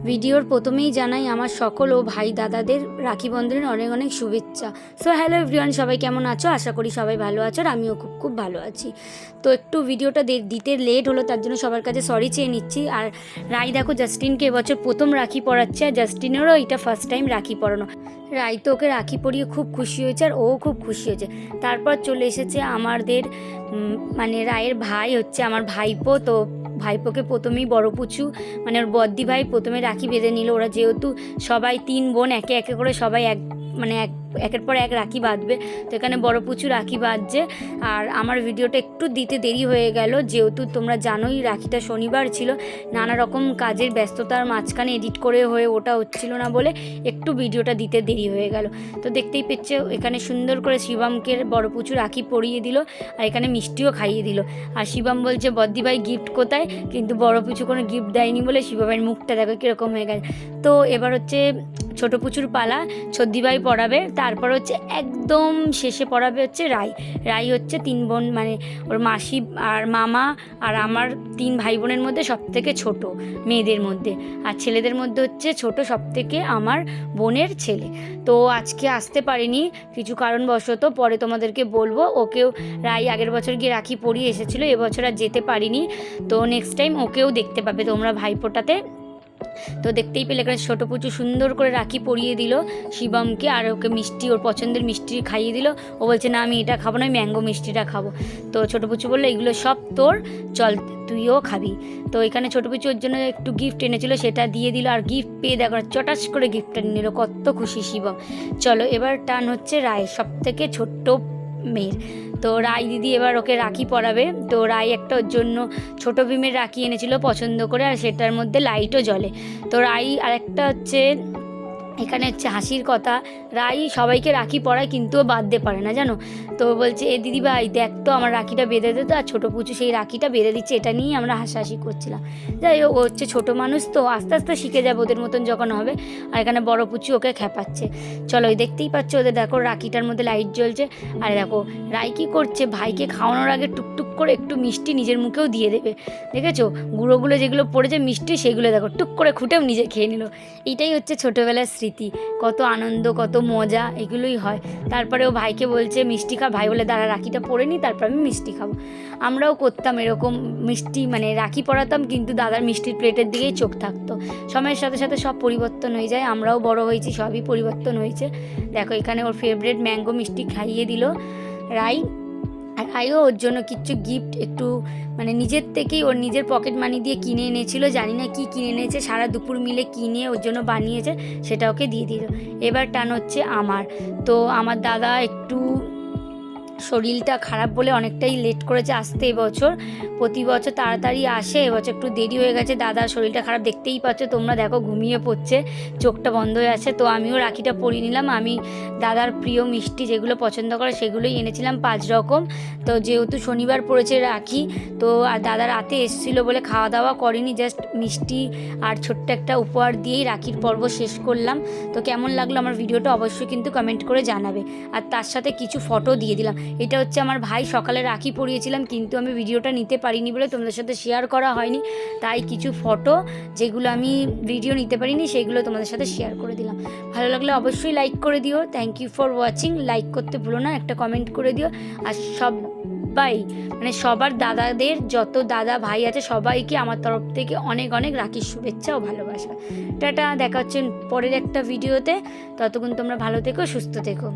ভিডিওর প্রথমেই জানাই আমার সকল ও ভাই দাদাদের রাখি বন্ধনের অনেক অনেক শুভেচ্ছা। সো হ্যালো এভরিওয়ান, সবাই কেমন আছো? আশা করি সবাই ভালো আছো, আর আমিও খুব খুব ভালো আছি। তো একটু ভিডিওটা দিতে লেট হলো, তার জন্য সবার কাছে সরি চেয়ে নিচ্ছি। আর রাই দেখো জাস্টিনকে এবছর প্রথম রাখি পরাচ্ছে, আর জাস্টিনেরও এটা ফার্স্ট টাইম রাখি পরানো। রাই তো ওকে রাখি পরিয়ে খুব খুশি হয়েছে, আর ও খুব খুশি হয়েছে। তারপর চলে এসেছে আমাদের মানে রায়ের ভাই হচ্ছে আমার ভাইপো। তো ভাইপোকে প্রথমেই বড় পুচু মানে ওর বদ্দি ভাই প্রথমে রাখি বেঁধে নিল। ওরা যেহেতু সবাই 3 বোন, একে একে করে সবাই একের পর এক রাখি বাঁধবে। তো এখানে বড় পুচু রাখি বাঁধছে। আর আমার ভিডিওটা একটু দিতে দেরি হয়ে গেল, যেহেতু তোমরা জানোই রাখিটা শনিবার ছিল, নানা রকম কাজের ব্যস্ততার মাঝখানে এডিট করে হয়ে ওটা হচ্ছিল না বলে একটু ভিডিওটা দিতে দেরি হয়ে গেল। তো দেখতেই পেচ্ছে এখানে সুন্দর করে শিবমকে বড় পুচু রাখি পরিয়ে দিল, আর এখানে মিষ্টিও খাইয়ে দিল। আর শিবম বলছে বদ্দি ভাই গিফট কোথায়, কিন্তু বড় পুচু কোনো গিফট দেয়নি বলে শিবমের মুখটা দেখো কীরকম হয়ে গেছে। তো এবার হচ্ছে ছোটো পুচুর পালা, ছদ্দিভাই পড়াবে। তারপর হচ্ছে একদম শেষে পড়াবে হচ্ছে রাই হচ্ছে 3 বোন মানে ওর মাসি আর মামা আর আমার 3 ভাই বোনের মধ্যে সবথেকে ছোট মেয়েদের মধ্যে, আর ছেলেদের মধ্যে হচ্ছে ছোট সবথেকে আমার বোনের ছেলে। তো আজকে আসতে পারিনি কিছু কারণবশত, পরে তোমাদেরকে বলবো। ওকেও রাই আগের বছর গিয়ে রাখি পরিয়ে এসেছিলো, এবছর আর যেতে পারিনি। তো নেক্সট টাইম ওকেও দেখতে পাবে তোমরা ভাইফোঁটাতে। তো দেখতেই পেলে এখানে ছোটো পুচু সুন্দর করে রাখি পরিয়ে দিল শিবমকে, আর ওকে মিষ্টি, ওর পছন্দের মিষ্টি খাইয়ে দিল। ও বলছে না আমি এটা খাবো না, আমি ম্যাঙ্গো মিষ্টিটা খাবো। তো ছোটো পুচু বললো এগুলো সব তোর, চল তুইও খাবি। তো এখানে ছোটো পুচু ওর জন্য একটু গিফট এনেছিল, সেটা দিয়ে দিল। আর গিফট পেয়ে দেখো চটাস করে গিফটটা নিয়ে নিল, কত খুশি শিবম। চলো এবার টান হচ্ছে রায়, সব থেকে ছোট্ট মেয়ের। তো রাই দিদি এবার ওকে রাখি পরাবে। তো রাই একটা ওর জন্য ছোটো ভীমের রাখি এনেছিল পছন্দ করে, আর সেটার মধ্যে লাইটও জ্বলে। তো রাই আরেকটা হচ্ছে এখানে হচ্ছে হাসির কথা, রাই সবাইকে রাখি পরায় কিন্তু বাঁধতে পারে না জানো। তো বলছে এ দিদি ভাই দেখ তো আমার রাখিটা বেঁধে দে তো, আর ছোটো পুচু সেই রাখিটা বেঁধে দিচ্ছে, এটা নিয়েই আমরা হাসাহাসি করছিলাম। যাই হোক ও হচ্ছে ছোটো মানুষ, তো আস্তে আস্তে শিখে যাবে ওদের মতন যখন হবে। আর এখানে বড় পুচু ওকে খেপাচ্ছে। চলো ওই দেখতেই পাচ্ছ ওদের দেখো রাখিটার মধ্যে লাইট জ্বলছে। আর দেখো রাই কী করছে, ভাইকে খাওয়ানোর আগে টুকটুক করে একটু মিষ্টি নিজের মুখেও দিয়ে দেবে। দেখেছো গুঁড়োগুলো যেগুলো পড়েছে মিষ্টি, সেগুলো দেখো টুক করে খুঁটেও নিজে খেয়ে নিল। এইটাই হচ্ছে ছোটোবেলার স্মৃতি, কত আনন্দ কত মজা এগুলোই হয়। তারপরে ও ভাইকে বলছে মিষ্টি খা, ভাই বলে দাঁড়া রাখিটা পরে নি তারপর আমি মিষ্টি খাবো। আমরাও করতাম এরকম, মিষ্টি মানে রাখি পরাতাম কিন্তু দাদার মিষ্টির প্লেটের দিকেই চোখ থাকতো। সময়ের সাথে সাথে সব পরিবর্তন হয়ে যায়, আমরাও বড় হয়েছি, সবই পরিবর্তন হয়েছে। দেখো এখানে ওর ফেভারিট ম্যাঙ্গো মিষ্টি খাইয়ে দিল রাই। আর রাইও ওর জন্য কিছু গিফট একটু মানে নিজের থেকেই ওর নিজের পকেট মানি দিয়ে কিনে এনেছিল, জানি না কি কিনে এনেছে, সারা দুপুর মিলে কিনে ওর জন্য বানিয়েছে, সেটা ওকে দিয়ে দিল। এবার টান হচ্ছে আমার। তো আমার দাদা একটু শরীরটা খারাপ বলে অনেকটাই লেট করেছে আসতে এবছর। প্রতি বছর তাড়াতাড়ি আসে, এবছর একটু দেরি হয়ে গেছে। দাদার শরীরটা খারাপ, দেখতেই পাচ্ছ তোমরা, দেখো ঘুমিয়ে পড়ছে, চোখটা বন্ধ হয়ে আছে। তো আমিও রাখিটা পরিয়ে নিলাম। আমি দাদার প্রিয় মিষ্টি যেগুলো পছন্দ করে সেগুলোই এনেছিলাম 5 রকম। তো যেহেতু শনিবার পড়েছে রাখি, তো আর দাদা রাতে এসেছিলো বলে খাওয়া দাওয়া করিনি, জাস্ট মিষ্টি আর ছোট্ট একটা উপহার দিয়েই রাখির পর্ব শেষ করলাম। তো কেমন লাগলো আমার ভিডিওটা অবশ্যই কিন্তু কমেন্ট করে জানাবে। আর তার সাথে কিছু ফটো দিয়ে দিলাম। এটা হচ্ছে আমার ভাই সকালে রাখি পরিয়েছিলাম, কিন্তু আমি ভিডিওটা নিতে পারিনি বলে তোমাদের সাথে শেয়ার করা হয়নি, তাই কিছু ফটো যেগুলো আমি ভিডিও নিতে পারিনি সেগুলো তোমাদের সাথে শেয়ার করে দিলাম। ভালো লাগলে অবশ্যই লাইক করে দিও। Thank you for watching. Like করতে ভুলো না, একটা কমেন্ট করে দিও। আর সবাই মানে সবার দাদাদের যত দাদা ভাই আছে সবাইকে আমার তরফ থেকে অনেক অনেক রাখির শুভেচ্ছা ও ভালোবাসা। টাটা, দেখা হচ্ছে পরের একটা ভিডিওতে। ততক্ষণ তোমরা ভালো থেকো, সুস্থ থেকো।